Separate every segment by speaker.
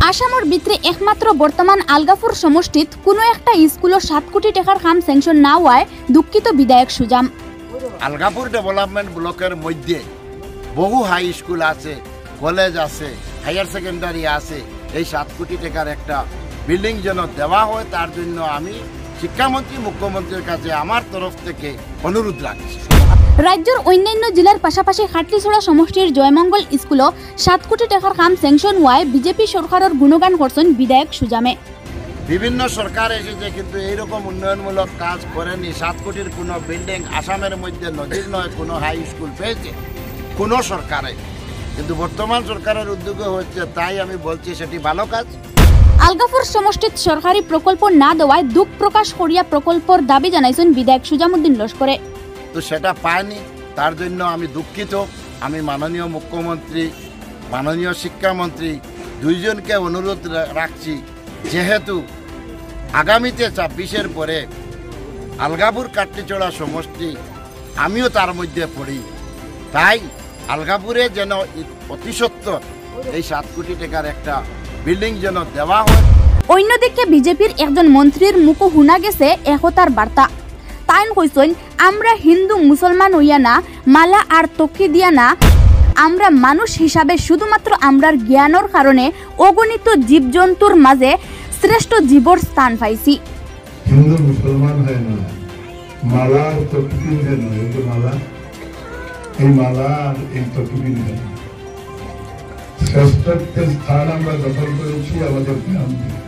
Speaker 1: আসামর ভিতরে একমাত্র বর্তমান আলগাপুর সমষ্টিত কোনো একটা স্কুলের 7 কোটি টাকার কাম স্যাংশন না হওয়ায় দুঃখিত বিধায়ক সুজাম।
Speaker 2: আলগাপুর ডেভেলপমেন্ট ব্লকের মধ্যে বহু হাই স্কুল আছে, কলেজ আছে, হায়ার সেকেন্ডারি আছে। এই 7 কোটি টাকার একটা বিল্ডিং যেন দেওয়া হয় তার জন্য আমি শিক্ষামন্ত্রী মুখ্যমন্ত্রীর কাছে আমার তরফ থেকে অনুরোধ রাখছি।
Speaker 1: রাজ্যের অন্যান্য জেলার পাশাপাশি খাটলিছড়া সমষ্টির জয়মঙ্গল স্কুলও 7 কোটি টাকার কাম স্যাংশন হওয়ায় বিজেপি সরকারের গুণগান করছেন বিধায়ক সুজামে।
Speaker 2: বিভিন্ন সরকার এসেছে কিন্তু এইরকম উন্নয়নমূলক কাজ করেনি। 7 কোটির কোনো বিল্ডিং আসামের মধ্যে নদীর নয় কোনো হাই স্কুল পেয়েছে কোনো সরকারে, কিন্তু বর্তমান সরকারের উদ্যোগে হচ্ছে, তাই আমি বলছি সেটি ভালো কাজ।
Speaker 1: আলগাপুর সমষ্টিত সরকারি প্রকল্প না দেওয়ায় দুঃখ প্রকাশ করিয়া প্রকল্পর দাবি জানাইছেন বিধায়ক সুজামুদ্দিন লস্করে।
Speaker 2: তো সেটা পায়নি, তার জন্য আমি দুঃখিত। আমি মাননীয় মুখ্যমন্ত্রী, মাননীয় শিক্ষামন্ত্রী দুইজনকে অনুরোধ রাখছি, যেহেতু আগামীতে 26-এর পরে আলগাপুর কাটলিছড়া সমষ্টি আমিও তার মধ্যে পড়ি, তাই আলগাপুরে যেন অতি সত্বর এই 7 কোটি টাকার একটা বিল্ডিং যেন দেওয়া হয়।
Speaker 1: অন্যদিকে বিজেপির একজন মন্ত্রীর মুখে শুনা গেছে একতার বার্তা। তাইন কইছেন, আমরা হিন্দু মুসলমান হইয়া না, মালা আর তকি দিয়া না, আমরা মানুষ হিসাবে শুধুমাত্র আমরার জ্ঞানের কারণে অগণিত জীবজন্তুর মাঝে শ্রেষ্ঠ জীবর স্থান পাইছি।
Speaker 3: হিন্দু মুসলমান হয় না, মালা আর তকি দিয়ে না, এই মালা, এই মালা আর এই তকি দিয়ে না, শ্রেষ্ঠত্বের স্থান আমরা দখল করেছি আমাদের জ্ঞান দিয়ে।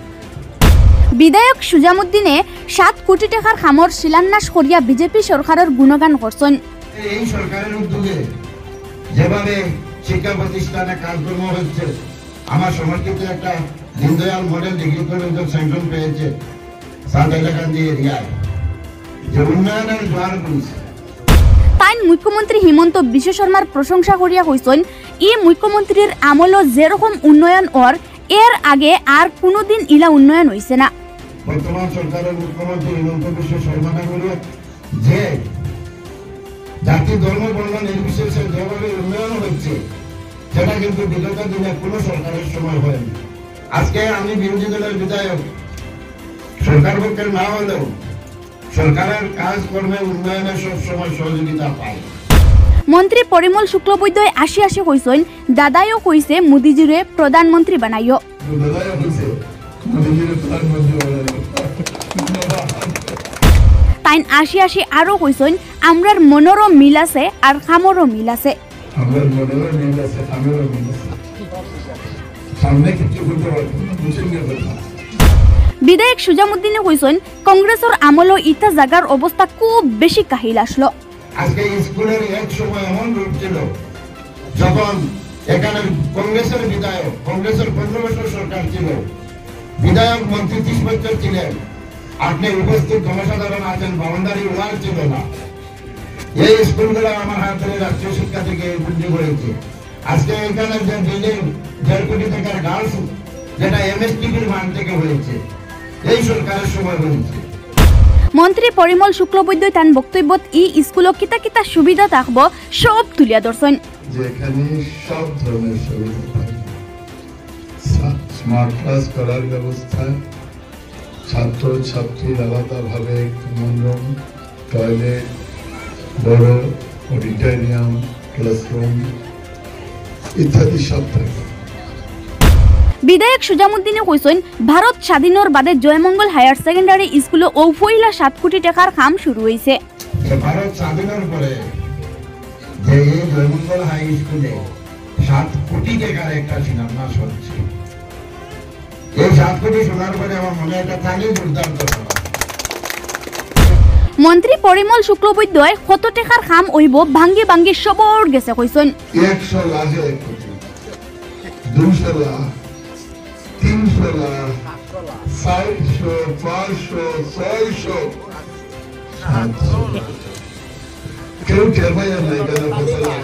Speaker 1: বিধায়ক সুজামুদ্দিনে 7 কোটি টাকার খামর শিলান্যাস করিয়া বিজেপি সরকারের গুণগান করছেন।
Speaker 3: এই সরকারের উদ্যোগে যেভাবে শিক্ষা প্রতিষ্ঠানে কাজকর্ম হচ্ছে, আমার সমর্থিত একটা Deendayal model degree college sanction পেয়েছে সাদাইলাকান্দি এরিয়ায়, যে উন্নয়নের জোয়ার বইছে।
Speaker 1: তাই মুখ্যমন্ত্রী হিমন্ত বিশ্ব শর্মার প্রশংসা করিয়া কইছেন, ই মুখ্যমন্ত্রীর আমলও যেরকম উন্নয়ন এর আগে আর কোনোদিন ইলা উন্নয়ন হইছে না।
Speaker 3: বর্তমান সরকারের মুখ্যমন্ত্রী হিমন্ত বিশ্ব শর্মা যে জাতি ধর্ম বর্ণ নির্বিশেষে যেভাবে উন্নয়ন হচ্ছে, সেটা কিন্তু বিগত দিনে কোনো সরকারের সময় হয়নি। আজকে আমি বিরোধী দলের বিধায়ক, সরকার পক্ষের না হলেও সরকারের কাজকর্মে উন্নয়নে সবসময় সহযোগিতা পাই।
Speaker 1: মন্ত্রী পরিমল শুক্লবৈদ্যই আসি কইছেন, দাদাইও কইছে মোদিজিরে প্রধানমন্ত্রী বানাইও। তাই আসি আরো কইছেন, আমরার মনেরও মিল আছে আর খামরও মিল আছে। বিধায়ক সুজামুদ্দিনে কইছেন, কংগ্রেসের আমলও ইটা জাগার অবস্থা খুব বেশি কাহিল আসলো।
Speaker 3: আজকে স্কুলের এক সময় এমন রূপ ছিল, যখন এখানে কংগ্রেসের বিধায়ক, কংগ্রেসের 15 বছর সরকার ছিল, বিধায়ক মন্ত্রী 30 বছর ছিলেন, আপনি উপস্থিত জনসাধারণ আছেন, বাউন্ডারি ওয়াল ছিল না। এই স্কুলগুলো আমার হাত ধরে রাষ্ট্রীয় শিক্ষা থেকে বৃদ্ধি করেছে। আজকে এখানে যে বিল্ডিং 1.5 কোটি টাকার গার্লস, যেটা এমএসটিপির মান থেকে হয়েছে, এই সরকারের সময় হয়েছে।
Speaker 1: মন্ত্রী পরিমল শুক্লবৈদ্য তার বক্তব্যত ই স্কুল কিতা কিতা সুবিধা থাকবো সব তুলিয়া ধরছেন।
Speaker 3: যেখানে সব ধরনের সুবিধা থাকবে, স্মার্ট ক্লাস করার ব্যবস্থা, ছাত্র ছাত্রীর আলাদাভাবে মন্ডপ, টয়লেট, বড় অডিটোরিয়াম, ক্লাসরুম ইত্যাদি সব থাকবে।
Speaker 1: বিধায়ক সুজামুদ্দিনে কইছেন, ভারত স্বাধীনের বাদে জয়মঙ্গল হায়ার সেকেন্ডারি স্কুলে পয়লা 7 কোটি টাকার কাম শুরু হয়েছে।
Speaker 3: ভারত স্বাধীনের পরে যে জয়মঙ্গল হাই স্কুলে 7 কোটি টাকার একটা শিলান্যাস হচ্ছে, এই 7 কোটি শোনার পরে আমার মনে একটা তালি দুর্দান্ত।
Speaker 1: মন্ত্রী পরিমল শুক্লবৈদ্যয় কত টাকার কাম হইব ভাঙ্গি ভাঙ্গি সবর গেছে কইছেন।
Speaker 3: 100 লাখে 1 কোটি, 200 লাখ, 300 লাখ, 400, 500, 600, 700 লাখ। কেউ টের পায় না এখানে কত লাখ।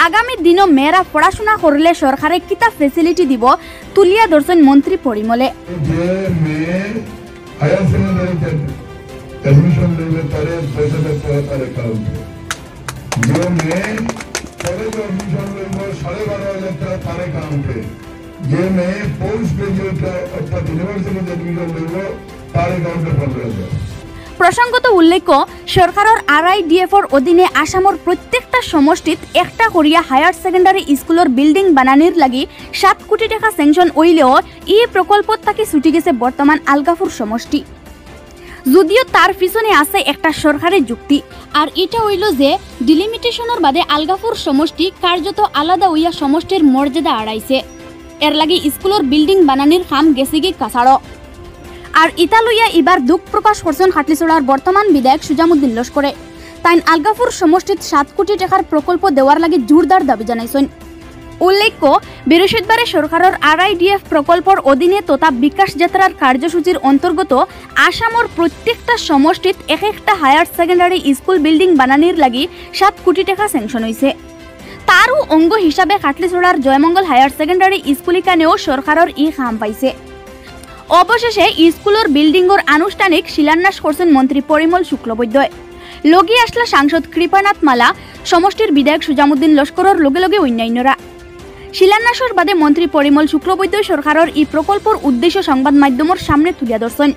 Speaker 1: আগামী দিনও মেয়েরা পড়াশোনা করলে সরকারে কিতা ফেসিলিটি দিব তুলিয়া ধরছেন মন্ত্রী পরিমলে।
Speaker 3: যে মেয়ে হায়ার সেকেন্ডারিতে অ্যাডমিশন নেবে তারে পয়সা দেওয়া তার অ্যাকাউন্টে, যে মেয়ে কলেজে অ্যাডমিশন লইব 12,500 টাকা তার অ্যাকাউন্টে, যে মেয়ে পোস্ট গ্রাজুয়েট অর্থাৎ ইউনিভার্সিটিতে অ্যাডমিশন লইব তার অ্যাকাউন্টে 15,000।
Speaker 1: প্রসঙ্গত উল্লেখ্য সরকারের RIDFর অধীনে আসামর প্রত্যেকটা সমষ্টিত একটা করিয়া হায়ার সেকেন্ডারি স্কুলের বিল্ডিং বানানির লাগি 7 কোটি টাকা স্যাংশন হইলেও এই প্রকল্পত থাকি ছুটি গেছে বর্তমান আলগাপুর সমষ্টি। যদিও তার পিছনে আছে একটা সরকারি যুক্তি, আর এটা হইল যে ডিলিমিটেশনের বাদে আলগাপুর সমষ্টি কার্যত আলাদা হইয়া সমষ্টির মর্যাদা আড়াইছে। এর লাগি স্কুলের বিল্ডিং বানানির কাম গেছে কি কাছাড়ো। আর ইতা লইয়া এবার দুঃখ প্রকাশ করছেন খাটলিছড়ার বর্তমান বিধায়ক সুজামুদ্দিন লস্করে। তাই আলগাপুর সমষ্টিত 7 কোটি টাকার প্রকল্প দেওয়ার লাগি জোরদার দাবি জানাইছেন। উল্লেখ্য বৃহস্পতিবারে সরকারের RIDF প্রকল্পর অধীনে তথা বিকাশ যাত্রার কার্যসূচির অন্তর্গত আসামর প্রত্যেকটা সমষ্টিত এক একটা হায়ার সেকেন্ডারি স্কুল বিল্ডিং বানানির লাগি 7 কোটি টাকা স্যাংশন হয়েছে। তারও অঙ্গ হিসাবে খাটলিছড়ার জয়মঙ্গল হায়ার সেকেন্ডারি স্কুলিকানেও সরকারের ই কাম পাইছে। অবশেষে স্কুলের বিল্ডিংয়ের আনুষ্ঠানিক শিলান্যাস করছেন মন্ত্রী পরিমল শুক্লবৈদ্যয়। লগি আসলা সাংসদ কৃপানাথ মালা, সমষ্টির বিধায়ক সুজামুদ্দিন লস্করের লগে লগে অন্যান্যরা। শিলান্যাসের বাদে মন্ত্রী পরিমল শুক্লবৈদ্যয় সরকারের এই প্রকল্পর উদ্দেশ্য সংবাদ মাধ্যমের সামনে তুলিয়া ধরছেন।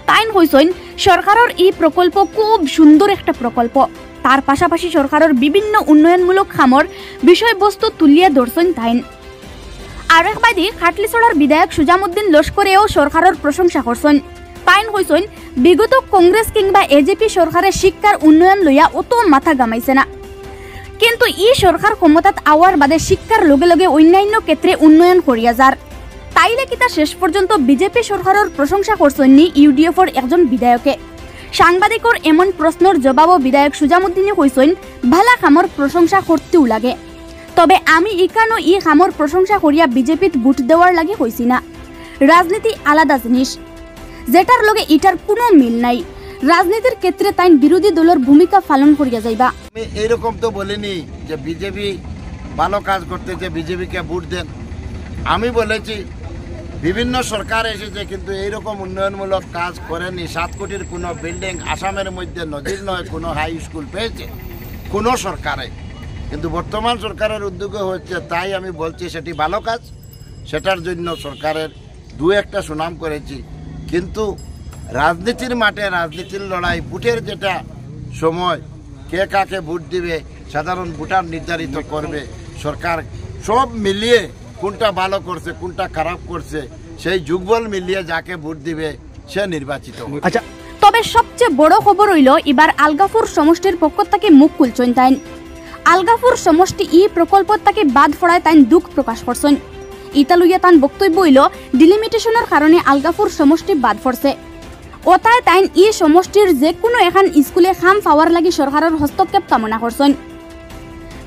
Speaker 1: তাইন কইছেন সরকারের এই প্রকল্প খুব সুন্দর একটা প্রকল্প। তার পাশাপাশি সরকারের বিভিন্ন উন্নয়নমূলক কামর বিষয়বস্তু তুলিয়া ধরছেন তাইন। আরেক বাদী খাটলিছড়ার বিধায়ক সুজামুদ্দিন লস্করেও সরকারের প্রশংসা করছেন। তাইন কইছেন বিগত কংগ্রেস কিংবা AJP সরকারের শিক্ষার উন্নয়ন লইয়া অত মাথা গামাইছে না, কিন্তু ই সরকার ক্ষমতাত আওয়ার বাদে শিক্ষার লগে লগে অন্যান্য ক্ষেত্রে উন্নয়ন করিয়া যার। তাইলে কিতা শেষ পর্যন্ত বিজেপি সরকারের প্রশংসা করছেন নি UDFর একজন বিধায়কে। সাংবাদিকর এমন প্রশ্নের জবাবও বিধায়ক সুজামুদ্দিনে কইছেন ভালা কামর প্রশংসা করতেও লাগে, তবে আমি ইকানো ই কামর প্রশংসা করিয়া বিজেপিত ভোট দেওয়ার লাগে কইছি না। রাজনীতি আলাদা জিনিস, যেটার লগে ইটার কোনো মিল নাই। রাজনীতির ক্ষেত্রে তাই বিরোধী দলের ভূমিকা পালন করিয়া যাইবা।
Speaker 2: আমি এইরকম তো বলিনি যে বিজেপি ভালো কাজ করতেছে বিজেপিকে ভোট দেন। আমি বলেছি বিভিন্ন সরকার এসেছে কিন্তু এইরকম উন্নয়নমূলক কাজ করেনি। 7 কোটির কোনো বিল্ডিং আসামের মধ্যে নজির নয় কোনো হাই স্কুল পেয়েছে কোনো সরকারে, কিন্তু বর্তমান সরকারের উদ্যোগে হচ্ছে। তাই আমি বলছি সেটি ভালো কাজ, সেটার জন্য সরকারের দু একটা সুনাম করেছি। কিন্তু রাজনীতির মাঠে রাজনীতির লড়াই, ভোটের যেটা সময় কে কাকে ভোট দিবে সাধারণ ভোটার নির্ধারিত করবে। সরকার সব মিলিয়ে কোনটা ভালো করছে কোনটা খারাপ করছে সেই যুগবল মিলিয়ে যাকে ভোট দিবে সে নির্বাচিত।
Speaker 1: আচ্ছা, তবে সবচেয়ে বড় খবর হইল এবার আলগাপুর সমষ্টির পক্ষ থেকে মুখ খুলছেন তাই। আলগাপুর সমষ্টি ই প্রকল্প তাকে বাদ ফড়ায় তাই দুঃখ প্রকাশ করছেন। ইতা লইয়া তান বক্তব্য হইল ডিলিমিটেশনের কারণে আলগাপুর সমষ্টি বাদ ফরছে। ওতায় তাই ই সমষ্টির যে কোনো এখন স্কুলে খাম পাওয়ার লাগি সরকারের হস্তক্ষেপ কামনা করছেন।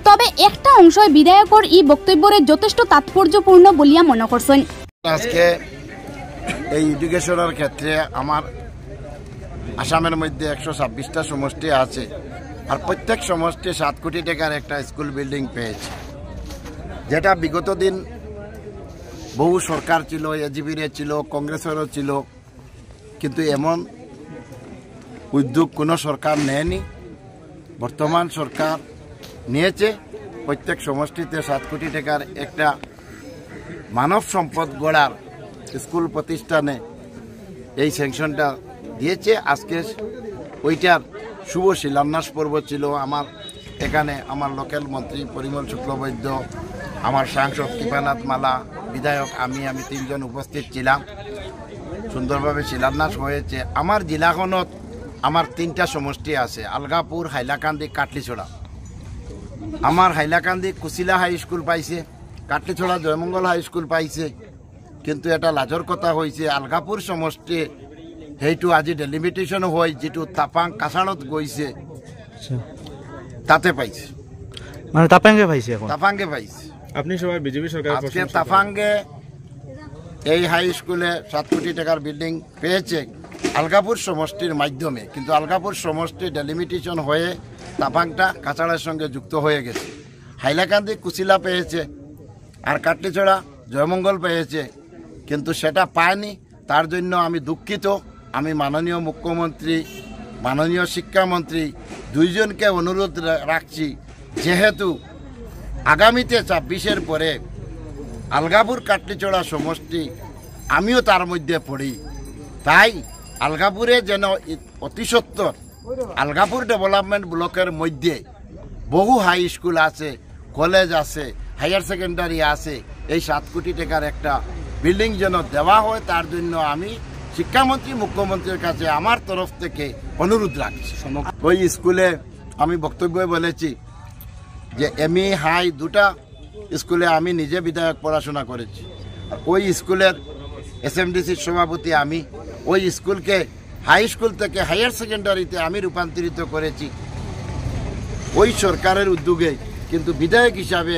Speaker 1: তবে একটা অংশ বিধায়কর ই বক্তব্যরে যথেষ্ট তাৎপর্যপূর্ণ বলিয়া মনে করছেন।
Speaker 2: আজকে এই এডুকেশনের ক্ষেত্রে আমার আসামের মধ্যে 126টা সমষ্টি আছে, আর প্রত্যেক সমষ্টি 7 কোটি টাকার একটা স্কুল বিল্ডিং পেয়েছে, যেটা বিগত দিন বহু সরকার ছিল, AJPর ছিল, কংগ্রেসেরও ছিল, কিন্তু এমন উদ্যোগ কোনো সরকার নেয়নি। বর্তমান সরকার নিয়েছে। প্রত্যেক সমষ্টিতে 7 কোটি টাকার একটা মানব সম্পদ গড়ার স্কুল প্রতিষ্ঠানে এই স্যাংশনটা দিয়েছে। আজকে ওইটার শুভ শিলান্যাস পর্ব ছিল। আমার এখানে আমার লোকাল মন্ত্রী পরিমল শুক্লবৈদ্য, আমার সাংসদ কৃপানাথ মালা, বিধায়ক আমি 3 জন উপস্থিত ছিলাম। সুন্দরভাবে শিলান্যাস হয়েছে। আমার জেলাখনত আমার 3টা সমষ্টি আছে, আলগাপুর, হাইলাকান্দি, কাটলিছড়া। আমার হাইলাকান্দি কুশিলা হাই স্কুল পাইছে, কাটলিছড়া জয়মঙ্গল হাই স্কুল পাইছে, কিন্তু এটা লাজর কথা হয়েছে আলগাপুর সমষ্টি সেইটো আজি ডেলিমিটেশন হয় যেটো তাপাং কাছাড়ত গৈছে তাতে পাইছে,
Speaker 4: মানে তাপাঙ্গে পাইছে। এখন
Speaker 2: তাপাঙ্গে পাইছে।
Speaker 4: আপনি সবাই বিজেপি সরকার
Speaker 2: আজকে তাপাঙ্গে এই হাই স্কুলে 7 কোটি টাকার বিল্ডিং পেয়েছে আলগাপুর সমষ্টির মাধ্যমে, কিন্তু আলগাপুর সমষ্টি ডেলিমিটেশন হয়ে তাপাংটা কাছাড়ের সঙ্গে যুক্ত হয়ে গেছে। হাইলাকান্দি কুশিলা পেয়েছে, আর কাটলিছড়া জয়মঙ্গল পেয়েছে, কিন্তু সেটা পায়নি। তার জন্য আমি দুঃখিত। আমি মাননীয় মুখ্যমন্ত্রী, মাননীয় শিক্ষামন্ত্রী দুইজনকে অনুরোধ রাখছি, যেহেতু আগামীতে ২৬-এর পরে আলগাপুর কাটলিচড়া সমষ্টি আমিও তার মধ্যে পড়ি। তাই আলগাপুরে যেন অতি সত্বর আলগাপুর ডেভেলপমেন্ট ব্লকের মধ্যে বহু হাই স্কুল আছে, কলেজ আছে, হায়ার সেকেন্ডারি আছে, এই 7 কোটি টাকার একটা বিল্ডিং যেন দেওয়া হয়, তার জন্য আমি শিক্ষামন্ত্রী মুখ্যমন্ত্রীর কাছে আমার তরফ থেকে অনুরোধ রাখছি। ওই স্কুলে আমি বক্তব্যে বলেছি যে এমই হাই দুটা স্কুলে আমি নিজে বিধায়ক পড়াশোনা করেছি। ওই স্কুলের এসএমডিসির সভাপতি আমি। ওই স্কুলকে হাই স্কুল থেকে হায়ার সেকেন্ডারিতে আমি রূপান্তরিত করেছি ওই সরকারের উদ্যোগে। কিন্তু বিধায়ক হিসাবে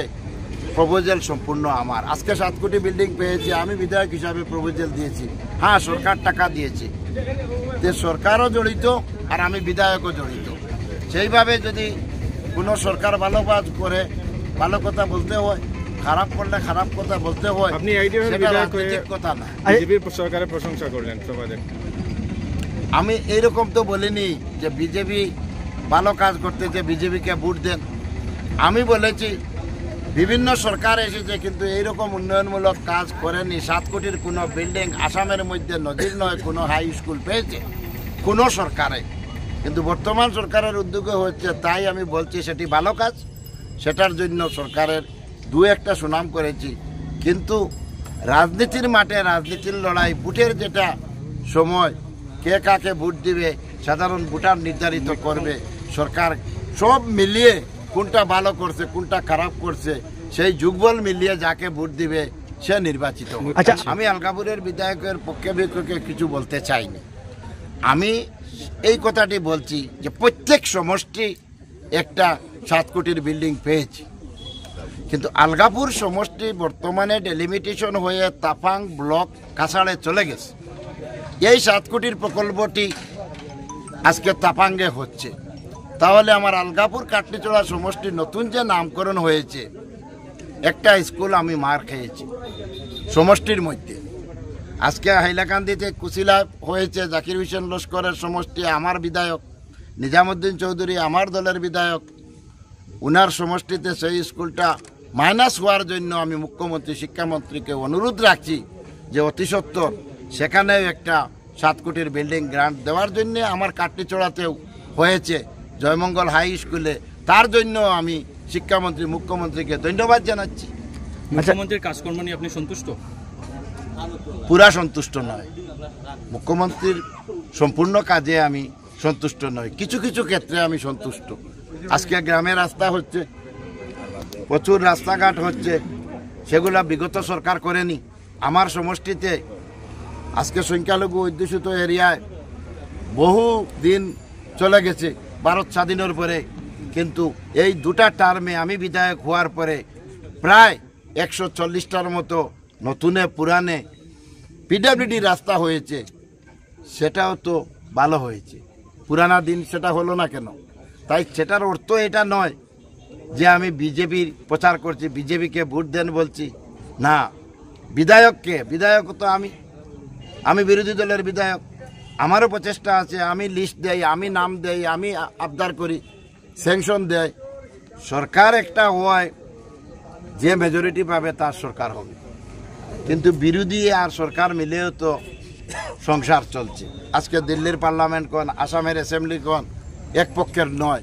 Speaker 2: প্রপোজাল সম্পূর্ণ আমার। আজকে 7 কোটি বিল্ডিং পেয়েছি, আমি বিধায়ক হিসাবে প্রপোজাল দিয়েছি। হ্যাঁ, সরকার টাকা দিয়েছে, যে সরকারও জড়িত আর আমি বিধায়কও জড়িত। সেইভাবে যদি কোনো সরকার ভালো কাজ করে ভালো কথা বলতে হয়, খারাপ করলে খারাপ কথা বলতে হয়,
Speaker 4: আপনি
Speaker 2: সেটা রাজনৈতিক কথা না।
Speaker 4: বিজেপির সরকারের প্রশংসা করলেন সবাই।
Speaker 2: আমি এইরকম তো বলিনি যে বিজেপি ভালো কাজ করতেছে, বিজেপিকে ভোট দেন। আমি বলেছি বিভিন্ন সরকার এসেছে কিন্তু এইরকম উন্নয়নমূলক কাজ করেনি। 7 কোটির কোনো বিল্ডিং আসামের মধ্যে নজির নয় কোনো হাই স্কুল পেয়েছে কোনো সরকারে, কিন্তু বর্তমান সরকারের উদ্যোগে হচ্ছে। তাই আমি বলছি সেটি ভালো কাজ, সেটার জন্য সরকারের 2-1টা সুনাম করেছি। কিন্তু রাজনীতির মাঠে রাজনীতির লড়াই, ভোটের যেটা সময়, কে কাকে ভোট দিবে সাধারণ ভোটার নির্ধারিত করবে। সরকার সব মিলিয়ে কোনটা ভালো করছে কোনটা খারাপ করছে সেই যুগবল মিলিয়ে যাকে ভোট দিবে সে নির্বাচিত।
Speaker 4: আচ্ছা,
Speaker 2: আমি আলগাপুরের বিধায়কের পক্ষে বিপক্ষে কিছু বলতে চাইনি। আমি এই কথাটি বলছি যে প্রত্যেক সমষ্টি একটা 7 কোটির বিল্ডিং পেয়েছি, কিন্তু আলগাপুর সমষ্টি বর্তমানে ডেলিমিটেশন হয়ে তাপাং ব্লক কাছাড়ে চলে গেছে। এই 7 কোটির প্রকল্পটি আজকে তাপাঙ্গে হচ্ছে। তাহলে আমার আলগাপুর কাটলিচড়া সমষ্টি নতুন যে নামকরণ হয়েছে, একটা স্কুল আমি মার খেয়েছি সমষ্টির মধ্যে। আজকে হাইলাকান্দিতে কুশিলা হয়েছে, জাকির হোসেন লস্করের সমষ্টি, আমার বিধায়ক নিজামুদ্দিন চৌধুরী আমার দলের বিধায়ক, উনার সমষ্টিতে সেই স্কুলটা মাইনাস হওয়ার জন্য আমি মুখ্যমন্ত্রী শিক্ষামন্ত্রীকে অনুরোধ রাখছি যে অতি সত্বর সেখানেও একটা 7 কোটির বিল্ডিং গ্রান্ট দেওয়ার জন্য। আমার কাটলিচড়াতেও হয়েছে জয়মঙ্গল হাই স্কুলে, তার জন্য আমি শিক্ষামন্ত্রী মুখ্যমন্ত্রীকে ধন্যবাদ জানাচ্ছি।
Speaker 4: মুখ্যমন্ত্রীর কাজকর্ম নিয়ে আপনি সন্তুষ্ট?
Speaker 2: পুরা সন্তুষ্ট নয়, মুখ্যমন্ত্রীর সম্পূর্ণ কাজে আমি সন্তুষ্ট নই, কিছু কিছু ক্ষেত্রে আমি সন্তুষ্ট। আজকে গ্রামে রাস্তা হচ্ছে, প্রচুর রাস্তাঘাট হচ্ছে, সেগুলা বিগত সরকার করেনি। আমার সমষ্টিতে আজকে সংখ্যালঘু অধ্যুষিত এরিয়ায় বহু দিন চলে গেছে ভারত স্বাধীনের পরে, কিন্তু এই 2টা টার্মে আমি বিধায়ক হওয়ার পরে প্রায় 140টার মতো নতুনে পুরানে পিডব্লিউডি রাস্তা হয়েছে। সেটাও তো ভালো হয়েছে, পুরানা দিন সেটা হলো না কেন? তাই সেটার অর্থ এটা নয় যে আমি বিজেপির প্রচার করছি, বিজেপিকে ভোট দেন বলছি না। বিধায়ককে, বিধায়ক তো আমি বিরোধী দলের বিধায়ক, আমারও প্রচেষ্টা আছে, আমি লিস্ট দেই, আমি নাম দেই, আমি আবদার করি, স্যাংশন দেয়। সরকার একটা হয়, যে মেজরিটি পাবে তার সরকার হবে, কিন্তু বিরোধী আর সরকার মিলেও তো সংসার চলছে। আজকে দিল্লির পার্লামেন্ট কোন, আসামের অ্যাসেম্বলি কোন, এক পক্ষের নয়,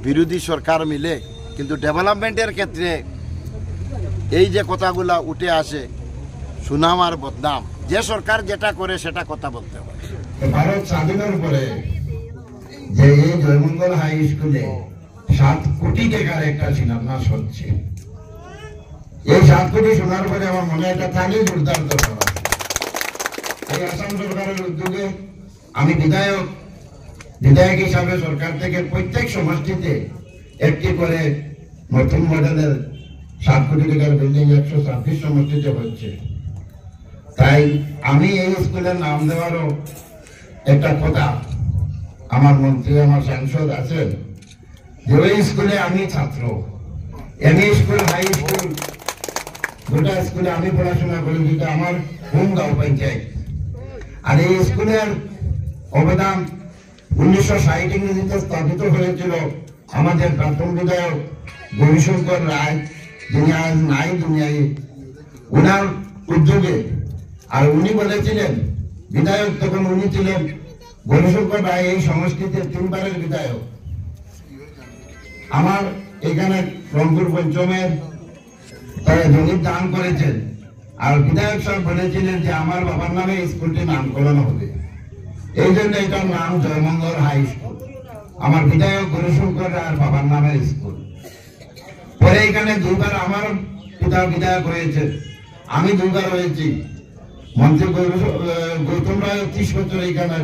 Speaker 2: বিরোধী সরকার মিলে। কিন্তু ডেভেলপমেন্টের ক্ষেত্রে এই যে কথাগুলা উঠে আসে, সুনাম আর বদনাম, যে সরকার যেটা করে সেটা কথা বলতে হয়।
Speaker 3: ভারত স্বাধীনের পরে যে এই জয়মঙ্গল হাই স্কুলে 7 কোটি টাকার একটা শিলান্যাস হচ্ছে, এই 7 কোটি শোনার পরে আমার মনে একটা তালি জোরদার দরকার। এই আসাম সরকারের উদ্যোগে আমি বিধায়ক হিসাবে সরকার থেকে প্রত্যেক সমষ্টিতে একটি করে নতুন মডেলের 7 কোটি টাকার বিল্ডিং 126 সমষ্টিতে হচ্ছে। তাই আমি এই স্কুলের নাম দেওয়ারও একটা কথা, আমার মন্ত্রী আমার সাংসদ আছেন, যে ওই স্কুলে আমি ছাত্র, এমই স্কুল হাই স্কুল 2টা স্কুলে আমি পড়াশোনা করি, যেটা আমার হোম গাঁও পঞ্চায়েত। আর এই স্কুলের অবদান 1960 ইংরেজিতে স্থাপিত হয়েছিল আমাদের প্রাক্তন বিধায়ক গৌরীশঙ্কর রায়, যিনি আজ নাই দুনিয়ায়, ওনার উদ্যোগে। আর উনি বলেছিলেন, বিধায়ক তখন উনি ছিলেন, গৌরীশঙ্কর রায় এই সংস্কৃতির 3 বারের বিধায়ক। আমার এখানে রংপুর পঞ্চমের তারা জমি দান করেছেন। আর বিধায়ক সাহেব বলেছিলেন যে আমার বাবার নামে স্কুলটি নামকরণ হবে, এই জন্য এটার নাম জয়মঙ্গল হাই স্কুল। আমার বিধায়ক গৌরীশঙ্কর রায়ের বাবার নামের স্কুল। পরে এখানে 2 বার আমার পিতা বিধায়ক হয়েছে, আমি 2 বার হয়েছি। মন্ত্রী গৌতম রায় 30 বছর এখানে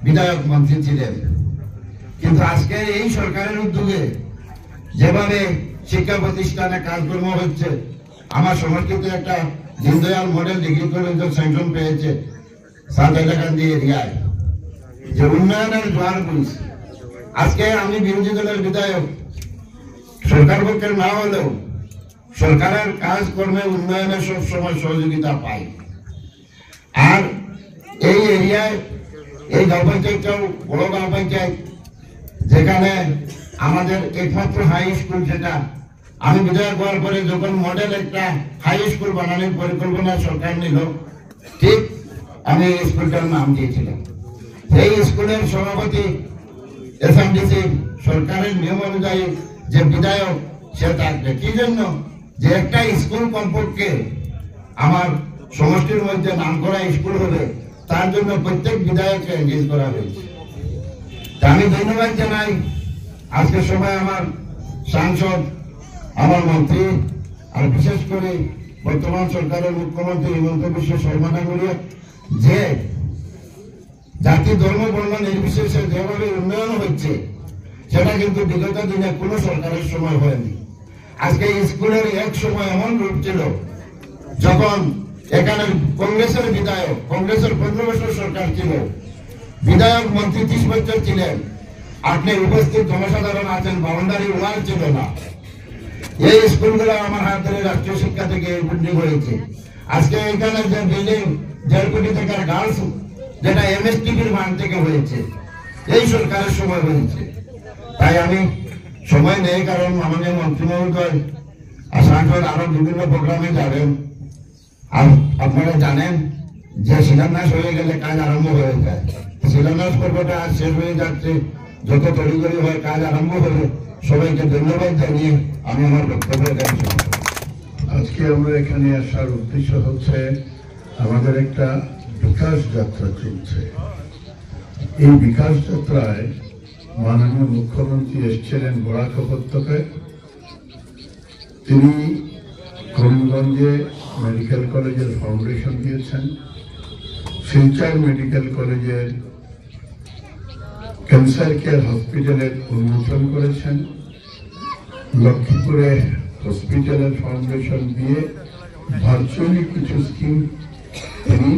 Speaker 3: বিধায়ক মন্ত্রী ছিলেন। কিন্তু আজকে এই সরকারের উদ্যোগে যেভাবে শিক্ষা প্রতিষ্ঠানে কাজকর্ম হচ্ছে, আমার সমর্থিত একটা দীনদয়াল মডেল ডিগ্রি কলেজের স্যাংশন পেয়েছে সাউথ হাইলাকান্দি এরিয়ায়, যে উন্নয়নের জোয়ার বইছে। আজকে আমি বিরোধী দলের বিধায়ক, সরকার পক্ষের না হলেও সরকারের কাজকর্মে উন্নয়নের সব সময় সহযোগিতা পাই। আর এই এরিয়ায় এই গাঁও পঞ্চায়েতটাও বড় গাঁও পঞ্চায়েত, যেখানে আমাদের একমাত্র হাই স্কুল, যেটা আমি বিধায়ক হওয়ার পরে যখন মডেল একটা হাই স্কুল বানানোর পরিকল্পনা সরকার নিল, ঠিক আমি এই স্কুলটার নাম দিয়েছিলাম। এই স্কুলের সভাপতি এসএমডিসি সরকারের নিয়ম অনুযায়ী যে বিধায়ক, সে থাকবে। কি জন্য? যে একটা স্কুল কমপক্ষে আমার সমষ্টির মধ্যে নাম করা স্কুল হবে, তার জন্য প্রত্যেক বিধায়ককে এনগেজ করা হয়েছে। আমি ধন্যবাদ জানাই আজকের সময় আমার সাংসদ, আমার মন্ত্রী, আর বিশেষ করে বর্তমান সরকারের মুখ্যমন্ত্রী হিমন্ত বিশ্ব শর্মা ডাঙ্গুরিয়া, যে জাতি ধর্ম বর্ণ নির্বিশেষে যেভাবে উন্নয়ন হচ্ছে, সেটা কিন্তু বিগত দিনে কোনো সরকারের সময় হয়নি। আজকে স্কুলের এক সময় এমন রূপ ছিল, যখন এখানে কংগ্রেসের বিধায়ক, কংগ্রেসের 15 বছর সরকার ছিল, বিধায়ক মন্ত্রী 30 বছর ছিলেন, আপনি উপস্থিত জনসাধারণ আছেন, বাউন্ডারি ওয়াল ছিল না। এই স্কুলগুলো আমার হাত ধরে রাষ্ট্রীয় শিক্ষা থেকে বিল্ডিং হয়েছে। আজকে এখানে যে বিল্ডিং 1.5 কোটি টাকার গার্লস, যেটা এমএসটিভির মান থেকে হয়েছে, এই সরকারের সময় হয়েছে। তাই আমি সময় নেই, কারণ মাননীয় মন্ত্রী মহোদয় আর সাংসদ আরো বিভিন্ন প্রোগ্রামে যাবেন। আর আপনারা জানেন যে শিলান্যাস হয়ে গেলে কাজ আরম্ভ হয়ে যায়। শিলান্যাস পর্বটা আজ শেষ হয়ে যাচ্ছে, যত তড়িঘড়ি হয় কাজ আরম্ভ হবে। সবাইকে ধন্যবাদ জানিয়ে আমি আমার বক্তব্য এখানে শেষ করছি।
Speaker 5: আজকে আমরা এখানে আসার উদ্দেশ্য হচ্ছে, আমাদের একটা বিকাশ যাত্রা চলছে। এই বিকাশ যাত্রায় মাননীয় মুখ্যমন্ত্রী এসেছিলেন বরাক উপত্যকায়। তিনি করিমগঞ্জে মেডিকেল কলেজের ফাউন্ডেশন দিয়েছেন, শিলচর মেডিকেল কলেজের ক্যান্সার কেয়ার হসপিটালের উন্মোচন করেছেন, লক্ষ্মীপুরে হসপিটালের ফাউন্ডেশন দিয়ে ভার্চুয়ালি কিছু স্কিম তিনি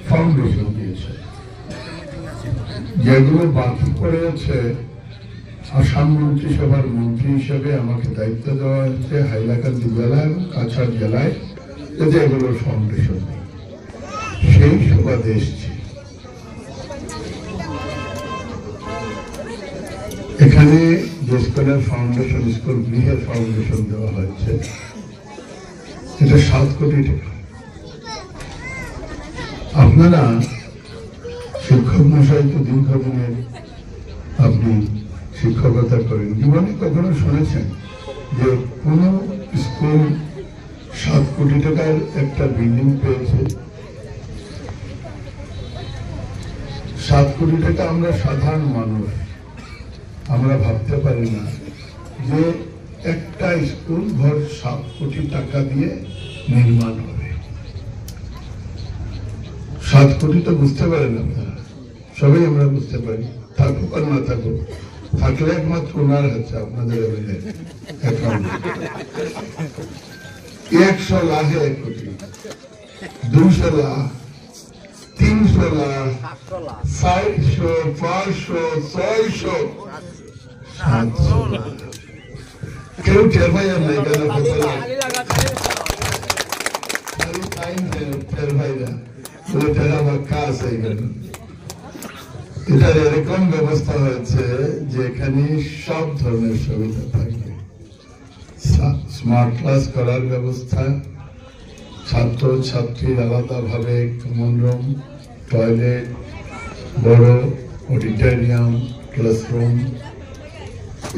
Speaker 5: ফাউন্ডেশন দিয়েছেন। যেগুলো বাকি পড়ে আছে, আসাম মন্ত্রিসভার মন্ত্রী হিসেবে আমাকে দায়িত্ব দেওয়া হয়েছে হাইলাকান্দি জেলা এবং কাছাড় জেলায়, যাতে এগুলোর ফাউন্ডেশন নেই। সেই সুবাদে এসছি। এখানে যে স্কুলের ফাউন্ডেশন, স্কুল গৃহের ফাউন্ডেশন দেওয়া হয়েছে, এটা 7 কোটি টাকা। আপনারা শিক্ষক মশাই তো দীর্ঘদিনের আপনি শিক্ষকতা করেন, জীবনে কখনো শুনেছেন যে কোন স্কুল 7 কোটি টাকার একটা বিল্ডিং পেয়েছে? 7 কোটি টাকা আমরা সাধারণ মানুষ, আমরা ভাবতে পারি না যে একটা স্কুল ঘর 7 কোটি টাকা দিয়ে নির্মাণ হবে। 7 কোটি তো বুঝতে পারেন আপনারা, সবাই আমরা বুঝতে পারি, থাকুক আর না থাকুক, থাকলে একমাত্র ওনার হচ্ছে আপনাদের 100 লাখে 1 কোটি, 200 লাখ, 300 লাখ, 400, 500, 600, 700 লাখ। কেউ টের পাই আর নাই কেন? টের পাই না, টাকা বাক্কা আছে এখানে। এটার এরকম ব্যবস্থা হয়েছে যে এখানে সব ধরনের সুবিধা থাকবে। স্মার্ট ক্লাস করার ব্যবস্থা, ছাত্র ছাত্রীর আলাদাভাবে কমন রুম, টয়লেট, বড় অডিটোরিয়াম, ক্লাসরুম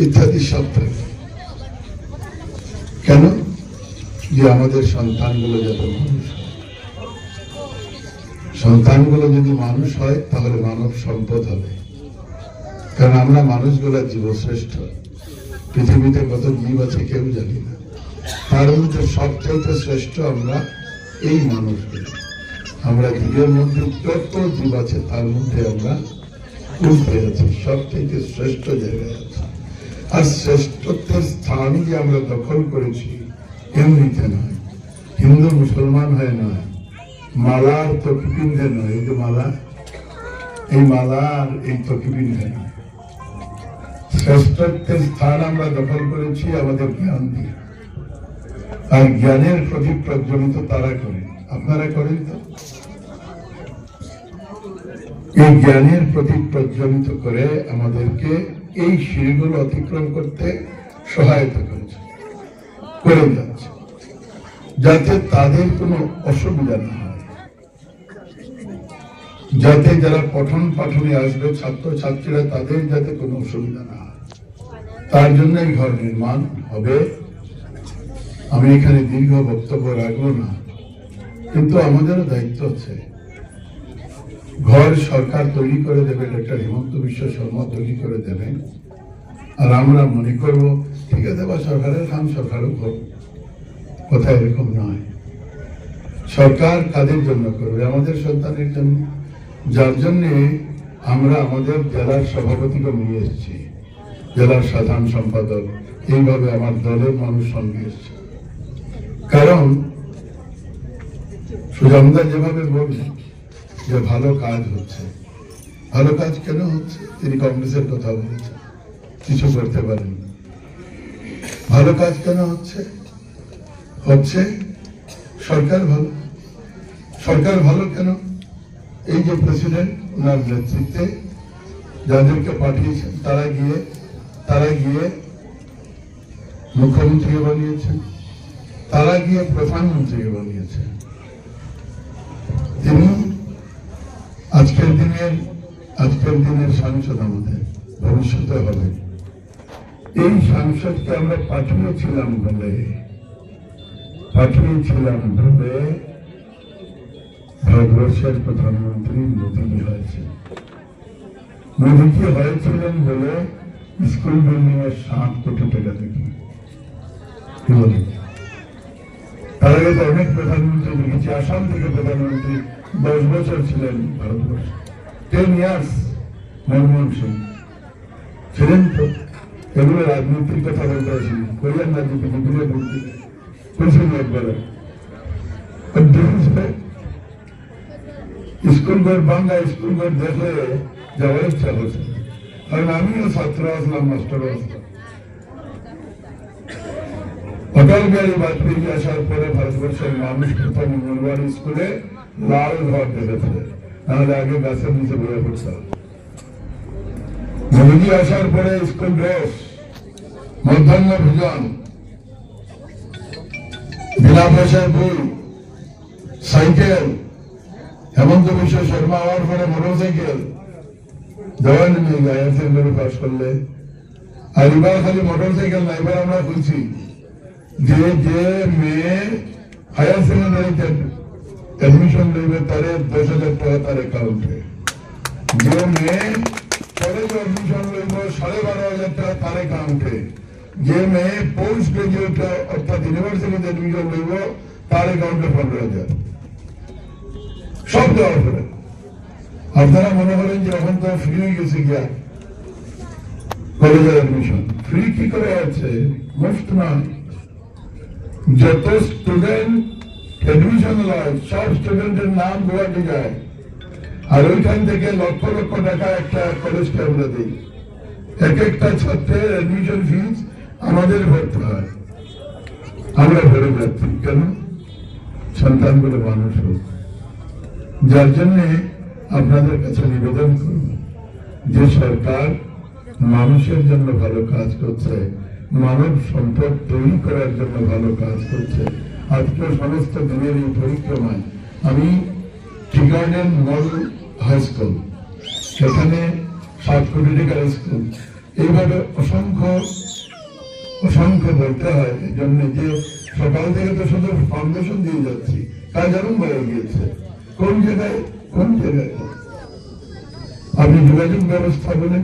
Speaker 5: ইত্যাদি সব থাকে। কেন? যে আমাদের সন্তানগুলো যাতে মানুষ হয়। সন্তানগুলো যদি মানুষ হয় তাহলে মানব সম্পদ হবে। কারণ আমরা মানুষগুলা জীবশ্রেষ্ঠ। পৃথিবীতে কত জীব আছে কেউ জানি না, তার মধ্যে সবচেয়ে শ্রেষ্ঠ আমরা এই মানুষগুলো। আমরা জীবের মধ্যে যত জীব আছে তার মধ্যে আমরা উঠে আছি, সবচেয়ে শ্রেষ্ঠ জায়গায় আছি। আর শ্রেষ্ঠত্বের স্থান যে আমরা দখল করেছি এমনিতে নয়, হিন্দু মুসলমান হয়ে নয়, মালা আর তকি পিন্ধে নয়। এই যে মালা, এই মালা আর এই তকি পিন্ধে নয়। শ্রেষ্ঠত্বের স্থান আমরা দখল করেছি আমাদের জ্ঞান দিয়ে। আর জ্ঞানের প্রতি প্রজ্বলিত তারা করেন, আপনারা করেন তো? এই জ্ঞানের প্রতি প্রজ্বলিত করে আমাদেরকে এই সিঁড়িগুলো অতিক্রম করতে সহায়তা করেছে, করে যাচ্ছে, যাতে তাদের কোনো অসুবিধা না হয়, যাতে যারা পঠন পাঠনে আসবে ছাত্র ছাত্রীরা তাদের যাতে কোনো অসুবিধা না হয়, তার জন্য এই ঘর নির্মাণ হবে। আমি এখানে দীর্ঘ বক্তব্য রাখবো না, কিন্তু আমাদেরও দায়িত্ব আছে। ঘর সরকার তৈরি করে দেবে, ডক্টর হিমন্ত বিশ্ব শর্মা তৈরি করে দেবেন, আর আমরা মনে করবো ঠিক আছে বা সরকারের কাম সরকারও করবে। কথা এরকম নয়। সরকার কাদের জন্য করবে? আমাদের সন্তানের জন্য, যার জন্য আমরা আমাদের জেলার সভাপতিকে নিয়ে এসেছি, জেলার সাধারণ সম্পাদক, এইভাবে আমার দলের মানুষ সঙ্গে এসছে। কারণ সুজমদা যেভাবে বললেন যে ভালো কাজ হচ্ছে, ভালো কাজ কেন হচ্ছে? তিনি কংগ্রেসের কথা বলেছেন, কিছু করতে পারেন। ভালো কাজ কেন হচ্ছে? হচ্ছে সরকার ভালো। সরকার ভালো কেন? এই যে প্রেসিডেন্ট ওনার নেতৃত্বে যাদেরকে পাঠিয়েছেন তারা গিয়ে মুখ্যমন্ত্রী বানিয়েছেন, তারা গিয়ে প্রধানমন্ত্রী বানিয়েছেন। তিনি আজকের দিনের সাংসদ আমাদের, ভবিষ্যতে হবে। এই সাংসদকে আমরা পাঠিয়েছিলাম বলে ভারতবর্ষের প্রধানমন্ত্রী মোদী হয়েছে। মোদীজি হয়েছিলেন বলে স্কুল বিল্ডিং এর 7 কোটি টাকা থেকে। তার আগে তো অনেক প্রধানমন্ত্রী দেখেছি। আসাম থেকে প্রধানমন্ত্রী 10 বছর ছিলেন ভারতবর্ষে, 10 ইয়ার্স। মনমোহন সিং ছিলেন তো। এগুলো রাজনীতির কথা বলতে আসেনি, কইলেন না যে বিজেপির বলতে কুলসিং একবারে স্কুল ঘর বাংলা স্কুল ঘর দেখলে যাওয়ার ইচ্ছা হচ্ছে। কারণ আমিও ছাত্র আসলাম, মাস্টারও আসলাম। অটল বিহারী বাজপেয়ী আসার পরে ভারতবর্ষের মানুষ প্রথম অঙ্গনওয়াড়ি স্কুলে লাল ঘর দেখেছে, নাহলে আগে গাছের নিচে বয়ে পড়তাম। মোদী আসার পরে স্কুল ড্রেস, মধ্যাহ্ন ভোজন, বিনা পয়সার বই, সাইকেল। হেমন্ত বিশ্ব শর্মা হওয়ার পরে মোটর সাইকেল দেওয়া নেই হায়ার সেকেন্ডারি পাস করলে। আর এবার খালি মোটর সাইকেল না, এবার আমরা বলছি যে মেয়ে হায়ার সেকেন্ডারিতে এডমিশন নেবে তারে 10,000 টাকা তার অ্যাকাউন্টে, যে মেয়ে কলেজে এডমিশন লইব 12,500 টাকা তার অ্যাকাউন্টে, যে মেয়ে পোস্ট গ্রাজুয়েট অর্থাৎ ইউনিভার্সিটিতে এডমিশন লইব তার অ্যাকাউন্টে 15,000 সব দেওয়ার পরে। আপনারা মনে করেন যে এখন তো ফ্রি হয়ে গেছে গিয়া কলেজের এডমিশন। ফ্রি কি করে আছে? মুফত নয়। যত স্টুডেন্ট এডমিশন লয় সব স্টুডেন্টের নাম গুয়াহাটি যায়, আর ওইখান থেকে লক্ষ লক্ষ টাকা একটা কলেজকে আমরা দিই। এক একটা ছাত্রের এডমিশন ফিজ আমাদের ভরতে হয়, আমরা ভরে যাচ্ছি। কেন? সন্তানগুলো মানুষ হোক। যার জন্যে আপনাদের কাছে নিবেদন করব যে সরকার মানুষের জন্য ভালো কাজ করছে, মানব সম্পদ তৈরি করার জন্য ভালো কাজ করছে। আজকে সমস্ত দিনের এই পরিক্রমায় আমি tea garden model high school, সেখানে 7 কোটি টাকার স্কুল, এইভাবে অসংখ্য বলতে হয়। এই জন্য যে সকাল থেকে তো শুধু ফাউন্ডেশন দিয়ে যাচ্ছি, কাজ আরম্ভ হয়ে গিয়েছে। কোন জায়গায় আপনি যোগাযোগ ব্যবস্থা বলেন,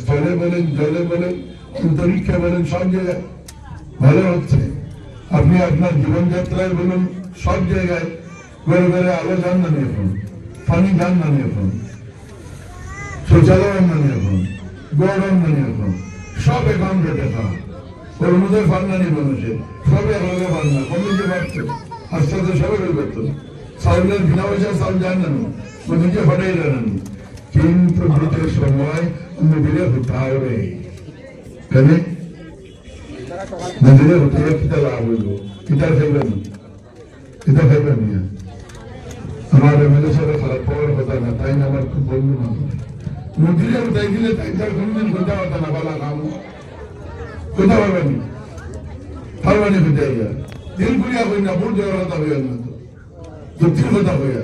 Speaker 5: স্থলে বলেন, জলে বলেন, অন্তরিক্ষে বলেন, সব জায়গায় ভালো হচ্ছে। আপনি আপনার জীবনযাত্রায় বলুন, সব জায়গায় ঘরে ঘরে আলো যান না নিয়ে এখন, পানি যান না নিয়ে এখন, শৌচালয় আন্দানি এখন, গড় আন্দানি এখন, সব অ্যাকাউন্টে দেখা। অরুণোদয় ফান্ডানি মানুষের সবে আলাদা ফান্ডা কমিটি বাড়ছে, আস্তে আস্তে সবাই বের করতো। চাউলের বিনা পয়সা চাউল যান না, নিজে ফাটাই জানানি। কিন্তু দুটোর সময় নদীরে হতে হবে, কেন নদীরে হতে কিতা লাভ হইল, কিতা খাইবেন, কিতা খাইবেন নিয়ে। আমার এমএলএ সাহেব খারাপ পাওয়ার কথা না, তাই না আমার খুব বন্ধু মানুষ। নদীরে উঠাই দিলে তাই তার কোনদিন কথা হতো না, বালা কাম কথা পারবেন, পারবানি হইতে গিয়া দিল করিয়া হই না, ভোট দেওয়ার কথা হইয়া না, তো সত্যির কথা হইয়া।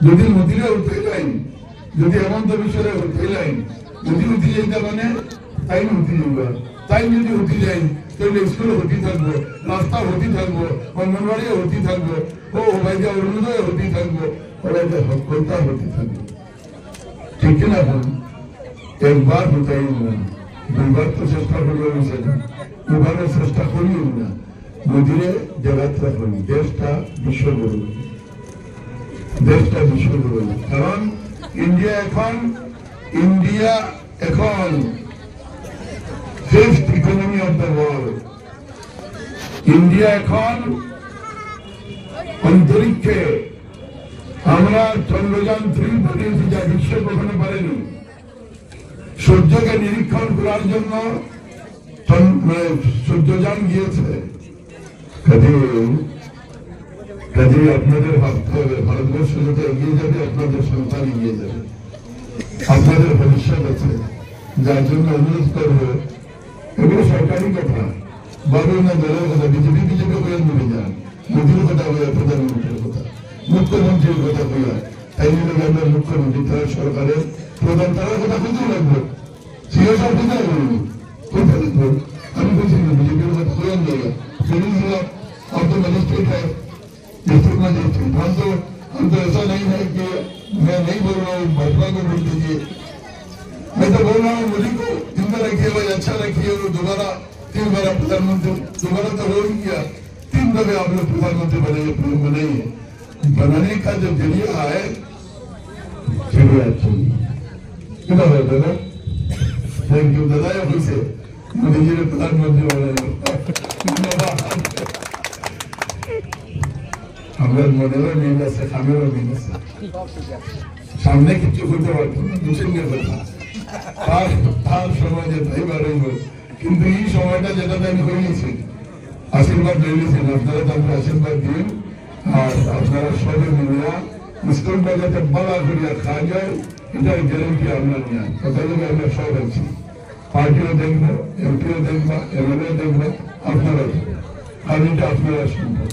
Speaker 5: যদি নদীরে উঠতে যাই, যদি হেমন্ত বিশ্বের উঠতে যাই, যদি উঠি যাইতে মানে তাই উঠি যাইবা, তাই যদি উঠি যাই তাহলে স্কুল হতি থাকবো, রাস্তা হতি থাকবো, অঙ্গনবাড়ি হতি থাকবো, ও ভাইজা অরুণোদয় হতি থাকবো, ওরা যে হত্যা হতি থাকবো। ঠিক না বল, একবার হতাই না, দুবার তো চেষ্টা করবো সেটা, দুবারের চেষ্টা করিও না। নদীরে যাত্রা করি, দেশটা বিশ্বগুরু, দেশটা বিশ্বগুরু। কারণ ইন্ডিয়া এখন fifth economy of the world. India এখন অন্তরিক্ষে, আমরা চন্দ্রযান 3 পাঠিয়েছি, যা বিশ্ব কখনো পারেনি। সূর্যকে নিরীক্ষণ করার জন্য সূর্যযান গিয়েছে। কাজে আপনাদের ভাবতে হবে, ভারতবর্ষ যত এগিয়ে যাবে আপনাদের সন্তান এগিয়ে যাবে, আপনাদের ভবিষ্যৎ আছে। যার জন্য অনুরোধ করবো, এগুলো সরকারি কথা, বলবেন না দলের কথা। বিজেপি হয়ে মিলে যান, মোদীর কথা হইয়া, প্রধানমন্ত্রীর কথা, মুখ্যমন্ত্রীর কথা হইয়া। তাই জন্য আমরা মুখ্যমন্ত্রী তারা সরকারের প্রধান, তারা কথা কোথাও লাগবো, সিও সব কোথায় বলবো, কোথায় লিখবো। আমি বলছি না বিজেপির কথা হয়ে জায়গা ফেরিছিলাম, अब तो मजिस्ट्रेट है, डिस्ट्रिक्ट मजिस्ट्रेट। हम तो ऐसा नहीं है कि मैं नहीं बोल रहा हूँ भाजपा को वोट दीजिए, मैं तो बोल रहा हूँ मोदी को जिंदा रखिए, भाई अच्छा रखिए। वो दोबारा 3 बार प्रधानमंत्री, दोबारा तो हो ही गया, 3 दफे आप लोग प्रधानमंत्री बनाइए। बनाने का जो जरिया है चलिए अच्छी कितना है दादा, थैंक यू दादा। या फिर से मोदी जी ने प्रधानमंत्री बनाया, আমরা মনেরও মিল আছে, খামেরও মিল আছে। সামনে কিছু করতে পারতো না, দুসঙ্গের কথা, তার সময় যে তাই বাড়াইব। কিন্তু এই সময়টা যেটাতে আমি হয়েছি, আশীর্বাদ রয়েছেন আপনারা, তো আমরা আশীর্বাদ দিন। আর আপনারা সবে মিলিয়া স্কুলটা যাতে বড়া করিয়া খাওয়া যায়, এটার গ্যারেন্টি আমরা নিয়ে কথা বলে আমরা সব আছি। পার্টিও দেখবো, এমপিও দেখবা, এমএলএ দেখবো, আপনারা, আর এটা আপনারা শুনবো।